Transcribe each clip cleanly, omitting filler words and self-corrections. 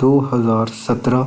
2017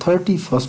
31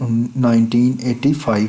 1985।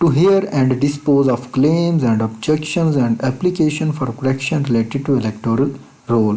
to hear and dispose of claims and objections and application for correction related to electoral roll।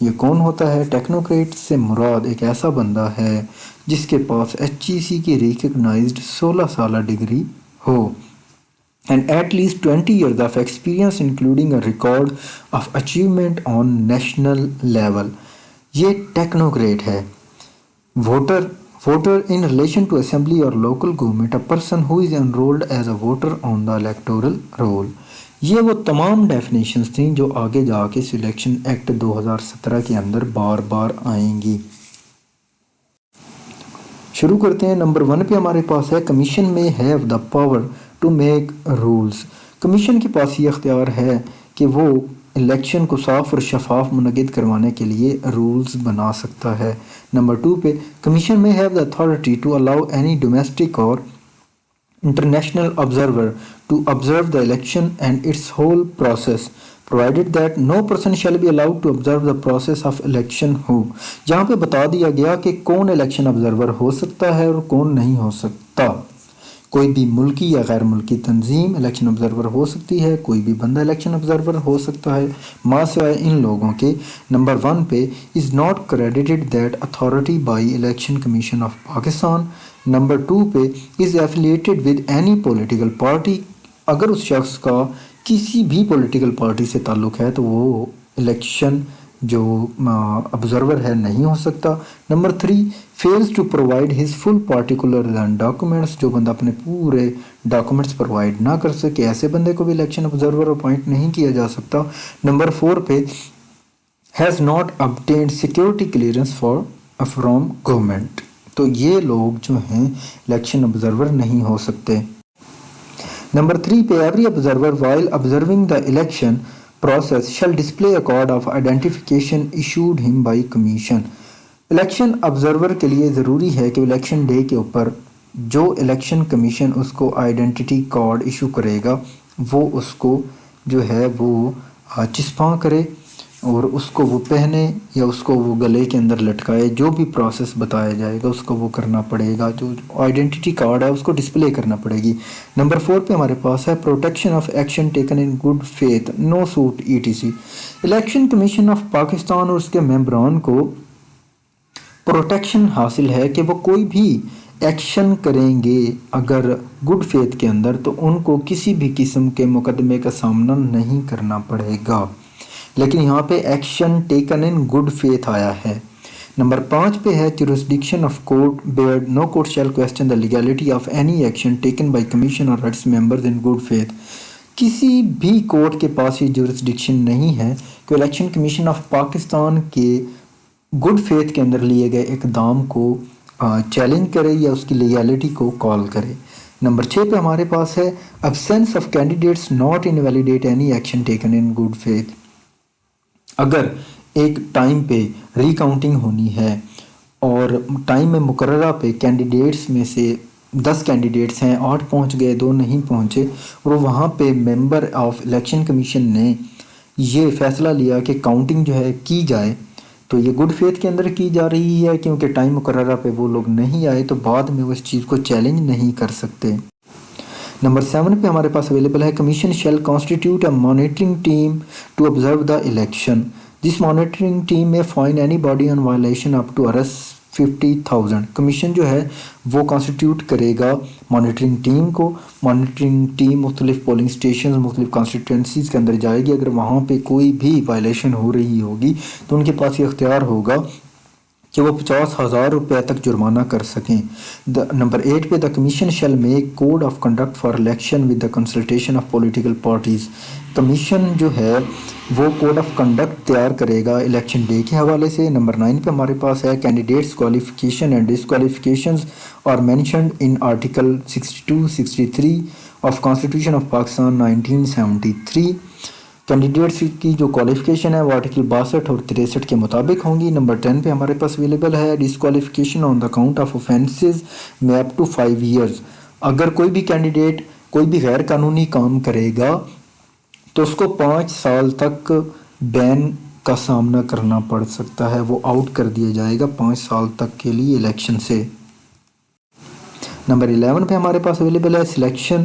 یہ کون ہوتا ہے؟ Technocrat سے مراد ایک ایسا بندہ ہے جس کے پاس HEC کی ریکگنائزڈ 16 سالہ degree who and at least 20 years of experience including a record of achievement on national level. یہ ٹیکنوکریٹ ہے. Voter in relation to assembly or local government, a person who is enrolled as a voter on the electoral roll. یہ وہ تمام definitions تھیں جو آگے جا کے سلیکشن ایکٹ 2017 کے اندر بار بار آئیں گی. شروع کرتے ہیں. نمبر 1 پہ ہمارے پاس ہے کمیشن میں have the power to make rules. Commission کے پاس یہ اختیار ہے کہ وہ الیکشن کو صاف اور شفاف منعقد کروانے کے لیے رولز بنا سکتا ہے. نمبر 2 پہ کمیشن میں have the authority to allow any domestic اور international observer to observe the election and its whole process provided that no person shall be allowed to observe the process of election who. جہاں پہ بتا دیا گیا کہ کون election observer ہو سکتا ہے اور کون نہیں ہو سکتا. کوئی بھی ملکی یا غیر ملکی تنظیم الیکشن آبزرور ہو سکتی ہے, کوئی بھی بندہ الیکشن آبزرور ہو سکتا ہے ماں سوائے ان لوگوں کے. نمبر 1 پہ is not credited that authority by election commission of Pakistan. Number 2 پہ is affiliated with any political party. اگر اس شخص کا کسی بھی پولیٹیکل پارٹی سے تعلق ہے تو وہ الیکشن جو آبزرور ہے نہیں ہو سکتا. Number 3 fails to provide his full particulars and documents. جو بندہ اپنے پورے ڈاکومنٹس پرووائڈ نہ کر سکے ایسے بندے کو بھی الیکشن آبزرور اپوائنٹ نہیں کیا جا سکتا. نمبر 4 پہ has not obtained security clearance from government. تو یہ لوگ جو ہیں الیکشن آبزرور نہیں ہو سکتے. نمبر 3 پہ every observer while observing the election process shall display a card of identification issued him by commission. Election observer کے لیے ضروری ہے کہ الیکشن ڈے کے اوپر جو الیکشن کمیشن اس کو آئیڈینٹی کارڈ ایشو کرے گا وہ اس کو جو ہے وہ چسپاں کرے اور اس کو وہ پہنے یا اس کو وہ گلے کے اندر لٹکائے. جو بھی پروسیس بتایا جائے گا اس کو وہ کرنا پڑے گا. جو آئیڈینٹی کارڈ ہے اس کو ڈسپلے کرنا پڑے گی. نمبر 4 پہ ہمارے پاس ہے protection of action taken in good faith no suit ETC. Election commission of Pakistan اور اس کے ممبران کو پروٹیکشن حاصل ہے کہ وہ کوئی بھی ایکشن کریں گے اگر گڈ فیتھ کے اندر تو ان کو کسی بھی قسم کے مقدمے کا سامنا نہیں کرنا پڑے گا. لیکن یہاں پہ action taken in good faith آیا ہے. نمبر 5 پہ ہے jurisdiction of court where no court shall question the legality of any action taken by commission or its members in good faith. کسی بھی کورٹ کے پاس یہ جورسڈکشن نہیں ہے کہ الیکشن کمیشن آف پاکستان کے گڈ فیتھ کے اندر لیے گئے اقدام کو چیلنج کرے یا اس کی لیگیلٹی کو کال کرے. نمبر 6 پہ ہمارے پاس ہے absence of candidates not invalidate any action taken in good faith. اگر ایک ٹائم پہ ری کاؤنٹنگ ہونی ہے اور ٹائم میں مقررہ پہ کینڈیڈیٹس میں سے 10 کینڈیڈیٹس ہیں, 8 پہنچ گئے 2 نہیں پہنچے اور وہاں پہ ممبر آف الیکشن کمیشن نے یہ فیصلہ لیا کہ کاؤنٹنگ جو ہے کی جائے تو یہ گڈ فیتھ کے اندر کی جا رہی ہے کیونکہ ٹائم مقررہ پہ وہ لوگ نہیں آئے تو بعد میں وہ اس چیز کو چیلنج نہیں کر سکتے. نمبر 7 پہ ہمارے پاس اویلیبل ہے commission shall constitute a monitoring team to observe the election. This monitoring team میں fine anybody on violation up to arrest 50,000. Commission جو ہے وہ کانسٹیٹیوٹ کرے گا مانیٹرنگ ٹیم کو. مانیٹرنگ ٹیم مختلف پولنگ اسٹیشنز مختلف کانسٹیٹوئنسیز کے اندر جائے گی. اگر وہاں پہ کوئی بھی وائلیشن ہو رہی ہوگی تو ان کے پاس یہ اختیار ہوگا کہ وہ 50,000 روپے تک جرمانہ کر سکیں. نمبر 8 پہ the commission shall make code of conduct for election with the consultation of political parties. Commission جو ہے وہ کوڈ آف کنڈکٹ تیار کرے گا الیکشن ڈے کے حوالے سے. نمبر 9 پہ ہمارے پاس ہے candidates qualification and disqualifications are mentioned in article 62-63 of constitution of Pakistan 1973. Candidates کی جو کوالیفیکیشن ہے وہ آرٹیکل 62 اور 63 کے مطابق ہوں گی. نمبر 10 پہ ہمارے پاس اویلیبل ہے disqualification on the account of offences میں اپ ٹو 5 ایئرز. اگر کوئی بھی کینڈیڈیٹ کوئی بھی غیر قانونی کام کرے گا تو اس کو 5 سال تک بین کا سامنا کرنا پڑ سکتا ہے, وہ آؤٹ کر دیا جائے گا 5 سال تک کے لیے الیکشن سے. نمبر 11 پہ ہمارے پاس اویلیبل ہے selection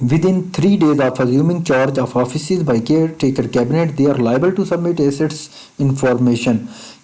within 3 days of assuming charge of offices by caretaker cabinet they are liable to submit assets information।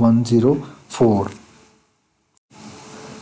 104।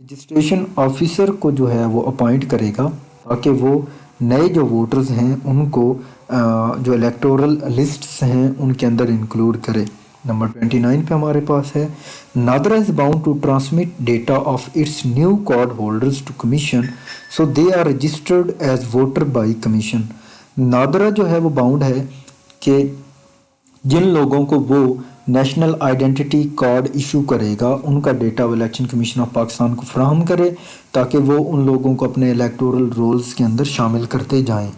Registration officer کو جو ہے وہ اپوائنٹ کرے گا تاکہ وہ نئے جو ووٹرز ہیں ان کو جو الیکٹورل لسٹس ہیں ان کے اندر انکلوڈ کرے۔ نمبر 29 پہ ہمارے پاس ہے NADRA is bound to transmit data of its new card holders to commission so they are registered as voter by commission. NADRA جو ہے وہ باؤنڈ ہے کہ جن لوگوں کو وہ نیشنل آئیڈینٹی کارڈ ایشو کرے گا ان کا ڈیٹا وہ الیکشن کمیشن آف پاکستان کو فراہم کرے تاکہ وہ ان لوگوں کو اپنے الیکٹورل رولز کے اندر شامل کرتے جائیں۔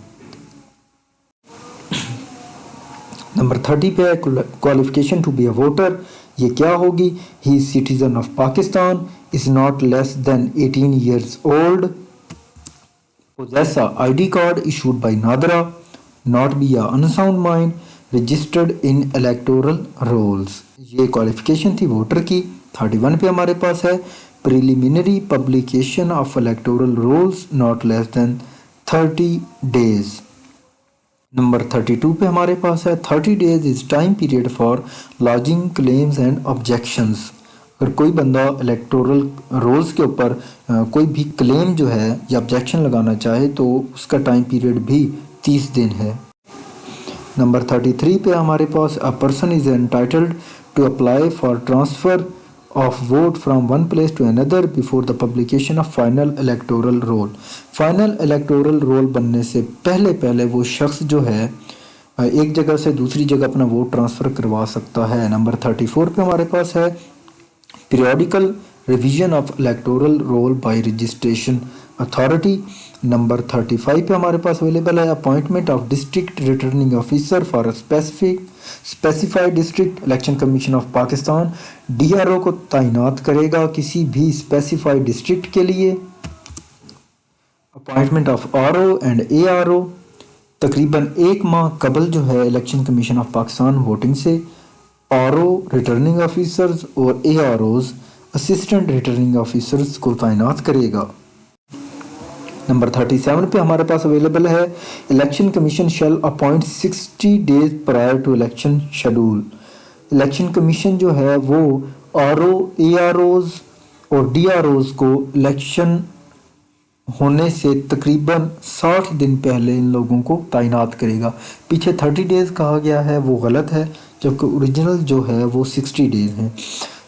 نمبر 30 پہ qualification to be a voter, یہ کیا ہوگی؟ He is citizen of Pakistan, is not less than 18 years old, possess a ID card issued by NADRA, not be a unsound mind, registered in electoral rolls۔ یہ qualification تھی voter کی۔ 31 پہ ہمارے پاس ہے preliminary publication of electoral rolls not less than 30 days۔ Number 32 پہ ہمارے پاس ہے 30 days is time period for lodging claims and objections۔ اگر کوئی بندہ الیکٹورل رولز کے اوپر کوئی بھی کلیم جو ہے یا آبجیکشن لگانا چاہے تو اس کا ٹائم پیریڈ بھی 30 دن ہے۔ نمبر 33 پہ ہمارے پاس a person is entitled to apply for transfer of vote from one place to another before the publication of final electoral roll۔ Final electoral roll بننے سے پہلے وہ شخص جو ہے ایک جگہ سے دوسری جگہ اپنا ووٹ ٹرانسفر کروا سکتا ہے۔ نمبر 34 پہ ہمارے پاس ہے periodical revision of electoral roll by registration authority۔ Number 35 پہ ہمارے پاس اویلیبل ہے appointment of district returning officer for a specified district۔ Election commission of Pakistan DRO کو تعینات کرے گا کسی بھی اسپیسیفائڈ ڈسٹرکٹ کے لیے۔ Appointment of RO and ARO، تقریباً ایک ماہ قبل جو ہے election commission of Pakistan voting سے RO ریٹرننگ آفیسرز اور AROز اسسٹنٹ ریٹرننگ آفیسرز کو تعینات کرے گا۔ نمبر 37 پہ ہمارے پاس اویلیبل ہے election commission shell appoint 60 days prior to election schedule۔ Election commission جو ہے وہ RO AROز اور DROز کو الیکشن ہونے سے تقریباً 60 دن پہلے ان لوگوں کو تعینات کرے گا۔ پیچھے 30 days کہا گیا ہے وہ غلط ہے جبکہ اوریجنل جو ہے وہ 60 days ہیں۔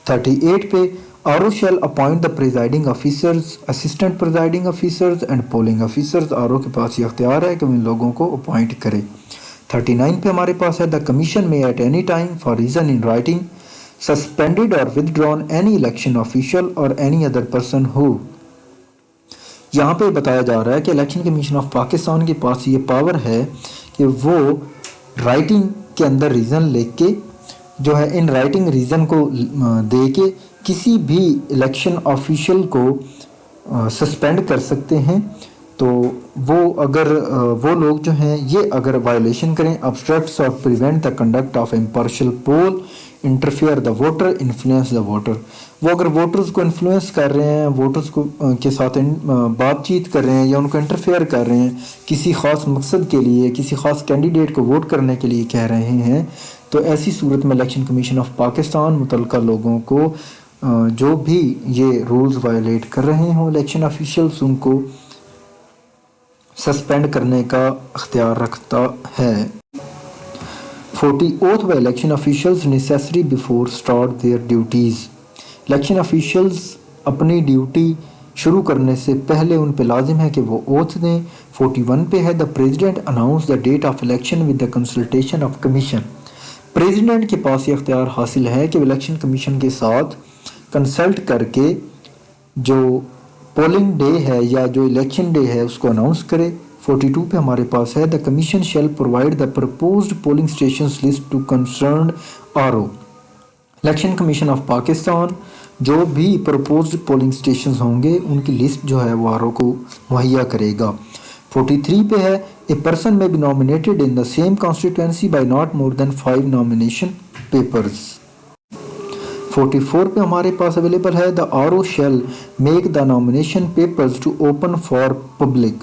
38 پہ RO shall appoint the presiding officers, assistant presiding officers and polling officers۔ RO کے پاس یہ اختیار ہے کہ وہ ان لوگوں کو اپوائنٹ کرے۔ 39 پہ ہمارے پاس ہے the commission may at any time for reason in writing suspended or withdrawn any election official or any other person who۔ یہاں پہ بتایا جا رہا ہے کہ الیکشن کمیشن آف پاکستان کے پاس یہ پاور ہے کہ وہ رائٹنگ کے اندر ریزن لے کے جو ہے ان رائٹنگ ریزن کو دے کے کسی بھی الیکشن آفیشل کو سسپینڈ کر سکتے ہیں۔ تو وہ اگر وہ لوگ جو ہیں یہ اگر وائلیشن کریں obstructs or prevent the conduct of impartial poll, interfere the voter, influence the voter۔ وہ اگر ووٹرز کو انفلوئنس کر رہے ہیں، ووٹرز کو کے ساتھ بات چیت کر رہے ہیں یا ان کو انٹرفیئر کر رہے ہیں کسی خاص مقصد کے لیے، کسی خاص کینڈیڈیٹ کو ووٹ کرنے کے لیے کہہ رہے ہیں، تو ایسی صورت میں الیکشن کمیشن آف پاکستان متعلقہ لوگوں کو جو بھی یہ رولز وائلیٹ کر رہے ہوں الیکشن آفیشلز ان کو سسپینڈ کرنے کا اختیار رکھتا ہے۔ 40 oath by election officials necessary before start their duties۔ Election officials اپنی ڈیوٹی شروع کرنے سے پہلے ان پہ لازم ہے کہ وہ اوتھ دیں۔ 41 پہ ہے the president announce the date of election with the consultation of commission۔ President کے پاس یہ اختیار حاصل ہے کہ وہ الیکشن کمیشن کے ساتھ کنسلٹ کر کے جو پولنگ ڈے ہے یا جو الیکشن ڈے ہے اس کو اناؤنس کرے۔ 42 پہ ہمارے پاس ہے the commission shall provide the proposed polling stations list to concerned RO۔ Election commission of Pakistan جو بھی پروپوزڈ پولنگ سٹیشنز ہوں گے ان کی لسٹ جو ہے وہ RO کو مہیا کرے گا۔ 43 پہ ہے a person may be nominated in the same constituency by not more than 5 nomination papers۔ 44 پہ ہمارے پاس اویلیبل ہے the RO shall make the nomination papers to open for public۔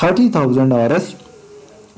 30,000 RS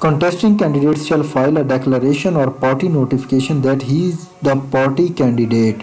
contesting candidates shall file a declaration or party notification that he is the party candidate।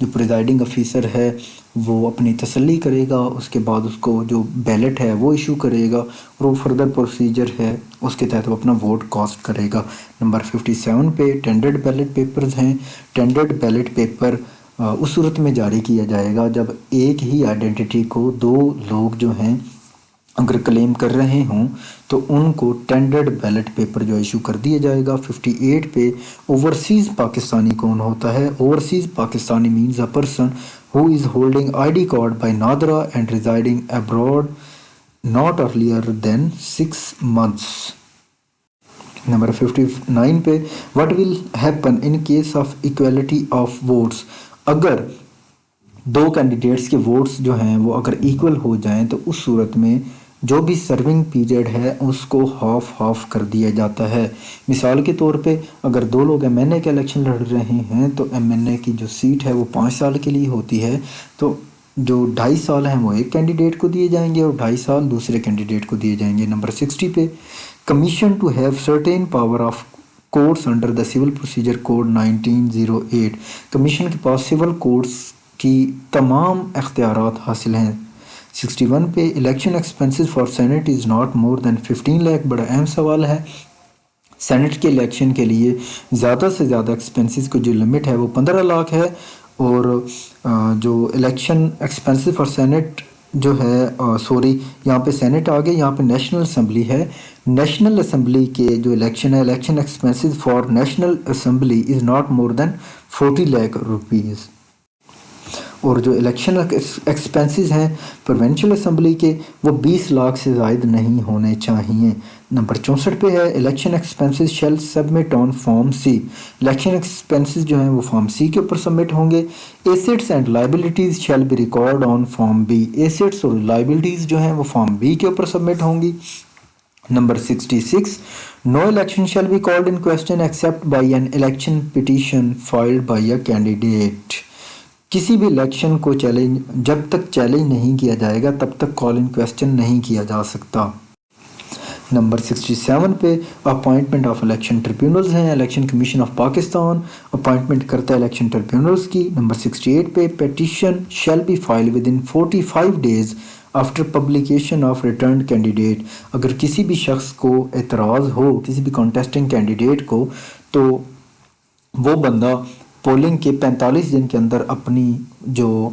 جو presiding officer ہے وہ اپنی تسلی کرے گا، اس کے بعد اس کو جو بیلٹ ہے وہ ایشو کرے گا اور وہ فردر پروسیجر ہے اس کے تحت وہ اپنا ووٹ کاسٹ کرے گا۔ نمبر 57 پہ ٹینڈرڈ بیلٹ پیپرز ہیں۔ ٹینڈرڈ بیلٹ پیپر اس صورت میں جاری کیا جائے گا جب ایک ہی آئیڈینٹی کو دو لوگ جو ہیں اگر کلیم کر رہے ہوں تو ان کو ٹینڈرڈ بیلٹ پیپر جو ایشو کر دیا جائے گا۔ 58 پہ اوورسیز پاکستانی کون ہوتا ہے؟ Overseas Pakistani means a person who is holding ID card by NADRA and residing abroad not earlier than 6 months۔ Number 59 پہ what will happen in case of equality of votes؟ اگر دو کینڈیڈیٹس کے ووٹس جو ہیں وہ اگر ایکول ہو جائیں تو اس صورت میں جو بھی سرونگ پیریڈ ہے اس کو ہاف کر دیا جاتا ہے۔ مثال کے طور پہ اگر دو لوگ ایم این اے کا الیکشن لڑ رہے ہیں تو ایم این اے کی جو سیٹ ہے وہ 5 سال کے لیے ہوتی ہے، تو جو 2.5 سال ہیں وہ ایک کینڈیڈیٹ کو دیے جائیں گے اور 2.5 سال دوسرے کینڈیڈیٹ کو دیے جائیں گے۔ نمبر 60 پہ commission to have certain power of courts under the civil procedure code 1908۔ Commission کے پاس سول کوڈس کی تمام اختیارات حاصل ہیں۔ 61 پہ election expenses for senate is not more than 15 lakh. بڑا اہم سوال ہے، سینٹ کے الیکشن کے لیے زیادہ سے زیادہ ایکسپنسز کو جو لمٹ ہے وہ 15 لاکھ ہے، اور جو الیکشن ایکسپنسز فار سینٹ جو ہے یہاں پہ سینٹ آگے، یہاں پہ نیشنل اسمبلی ہے، نیشنل اسمبلی کے جو الیکشن ہے election expenses for national assembly is not more than 40 lakh rupees, اور جو الیکشن ایکسپنسز ہیں پروونشل اسمبلی کے وہ 20 لاکھ سے زائد نہیں ہونے چاہیے۔ نمبر 64 پہ ہے election expenses shall submit on form C. Election expenses جو ہیں وہ فارم سی کے اوپر سبمٹ ہوں گے۔ Assets and liabilities shall be record on form B. Assets اور لائبلٹیز جو ہیں وہ فارم بی کے اوپر سبمٹ ہوں گی۔ نمبر 66 no election shall be called in question except by an election petition filed by a candidate. کسی بھی الیکشن کو جب تک چیلنج نہیں کیا جائے گا تب تک کال ان کوسچن نہیں کیا جا سکتا۔ نمبر 67 پہ اپوائنٹمنٹ آف الیکشن ٹریبیونلز ہیں۔ Election commission of Pakistan appointment کرتا ہے الیکشن ٹریبیونلز کی۔ نمبر 68 پہ petition shall be file within 45 days after publication of returned candidate. اگر کسی بھی شخص کو اعتراض ہو کسی بھی کانٹیسٹنگ کینڈیڈیٹ کو تو وہ بندہ پولنگ کے 45 دن کے اندر اپنی جو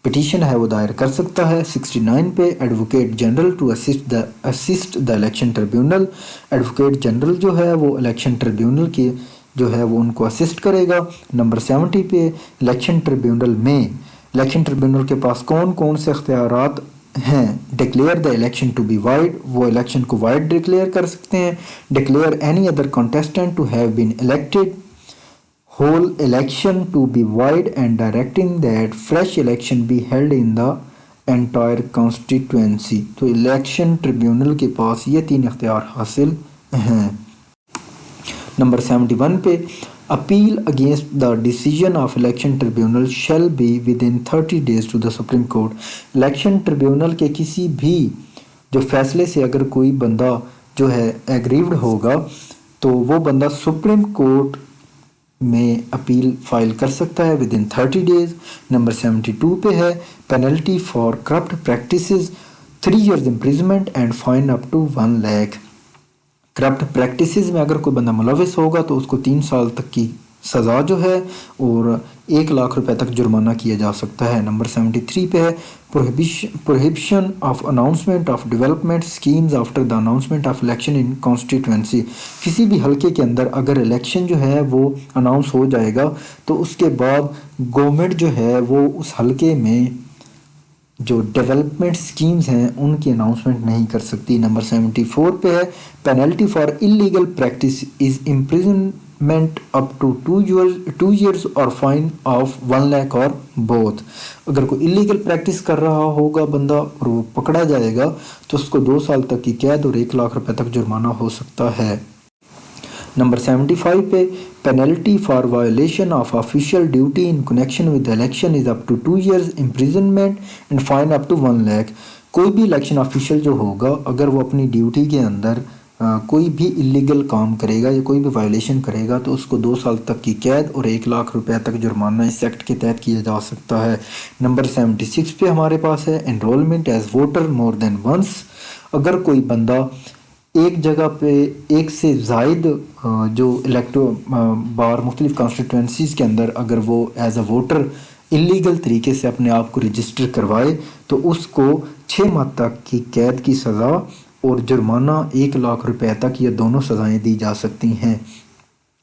پٹیشن ہے وہ دائر کر سکتا ہے۔ 69 پہ advocate general to assist the election tribunal. Advocate general جو ہے وہ الیکشن ٹریبیونل کی جو ہے وہ ان کو اسسٹ کرے گا۔ نمبر 70 پہ الیکشن ٹریبیونل کے پاس کون کون سے اختیارات ہیں؟ Declare the election to be void, وہ الیکشن کو وائڈ ڈکلیئر کر سکتے ہیں۔ Declare any other contestant to have been elected whole election to be wide and directing that fresh election be held in the entire constituency۔ تو election tribunal کے پاس یہ 3 اختیار حاصل ہیں۔ نمبر 71 پہ appeal against the decision of election tribunal shall be within 30 days to the supreme court. Election tribunal کے کسی بھی جو فیصلے سے اگر کوئی بندہ جو ہے ایگریوڈ ہوگا تو وہ بندہ سپریم کورٹ میں اپیل فائل کر سکتا ہے ود ان 30 days۔ نمبر 72 پہ ہے penalty for corrupt practices 3 years imprisonment and fine up to 1 lakh۔ Corrupt practices میں اگر کوئی بندہ ملوث ہوگا تو اس کو 3 سال تک کی سزا جو ہے اور 1 لاکھ روپے تک جرمانہ کیا جا سکتا ہے۔ نمبر 73 پہ ہے prohibition of announcement of development schemes after the announcement of election in constituency. کسی بھی حلقے کے اندر اگر الیکشن جو ہے وہ اناؤنس ہو جائے گا تو اس کے بعد گورنمنٹ جو ہے وہ اس حلقے میں جو ڈیولپمنٹ سکیمز ہیں ان کی اناؤنسمنٹ نہیں کر سکتی۔ نمبر 74 پہ ہے penalty for illegal practice is imprisonment up to 2 years اور فائن آف 1 lakh اور بوتھ۔ اگر کوئی انلیگل پریکٹس کر رہا ہوگا بندہ اور وہ پکڑا جائے گا تو اس کو 2 سال تک کی قید اور 1 لاکھ روپے تک جرمانہ ہو سکتا ہے۔ نمبر 75 پہ penalty for violation of official duty in connection with election is up to 2 years imprisonment and fine up to 1 lakh۔ کوئی بھی الیکشن آفیشیل جو ہوگا اگر وہ اپنی ڈیوٹی کے اندر کوئی بھی الیگل کام کرے گا یا کوئی بھی وائلیشن کرے گا تو اس کو 2 سال تک کی قید اور 1 لاکھ روپے تک جرمانہ اس ایکٹ کے تحت کیا جا سکتا ہے۔ نمبر 76 پہ ہمارے پاس ہے انرولمنٹ ایز ووٹر مور دین ونس۔ اگر کوئی بندہ ایک جگہ پہ ایک سے زائد جو الیکٹو بار مختلف کانسٹیٹوئنسیز کے اندر اگر وہ ایز اے ووٹر انلیگل طریقے سے اپنے آپ کو رجسٹر کروائے تو اس کو 6 ماہ تک کی قید کی سزا اور جرمانہ 1 لاکھ روپے تک یہ دونوں سزائیں دی جا سکتی ہیں۔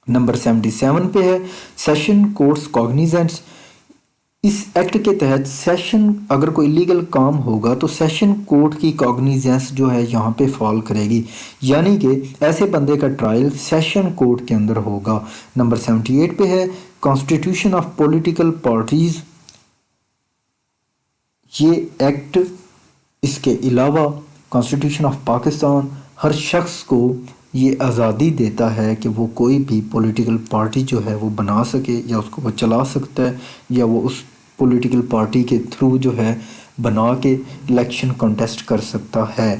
نمبر 77 پہ ہے سیشن کورٹس کاگنیزنس۔ اس ایکٹ کے تحت سیشن اگر کوئی لیگل کام ہوگا تو سیشن کورٹ کی کاگنیزنس جو ہے یہاں پہ فال کرے گی، یعنی کہ ایسے بندے کا ٹرائل سیشن کورٹ کے اندر ہوگا۔ نمبر 78 پہ ہے کانسٹیٹیوشن آف پولیٹیکل پارٹیز۔ یہ ایکٹ اس کے علاوہ کانسٹیٹیوشن آف پاکستان ہر شخص کو یہ آزادی دیتا ہے کہ وہ کوئی بھی پولیٹیکل پارٹی جو ہے وہ بنا سکے یا اس کو وہ چلا سکتا ہے یا وہ اس پولیٹیکل پارٹی کے تھرو جو ہے بنا کے الیکشن کنٹیسٹ کر سکتا ہے۔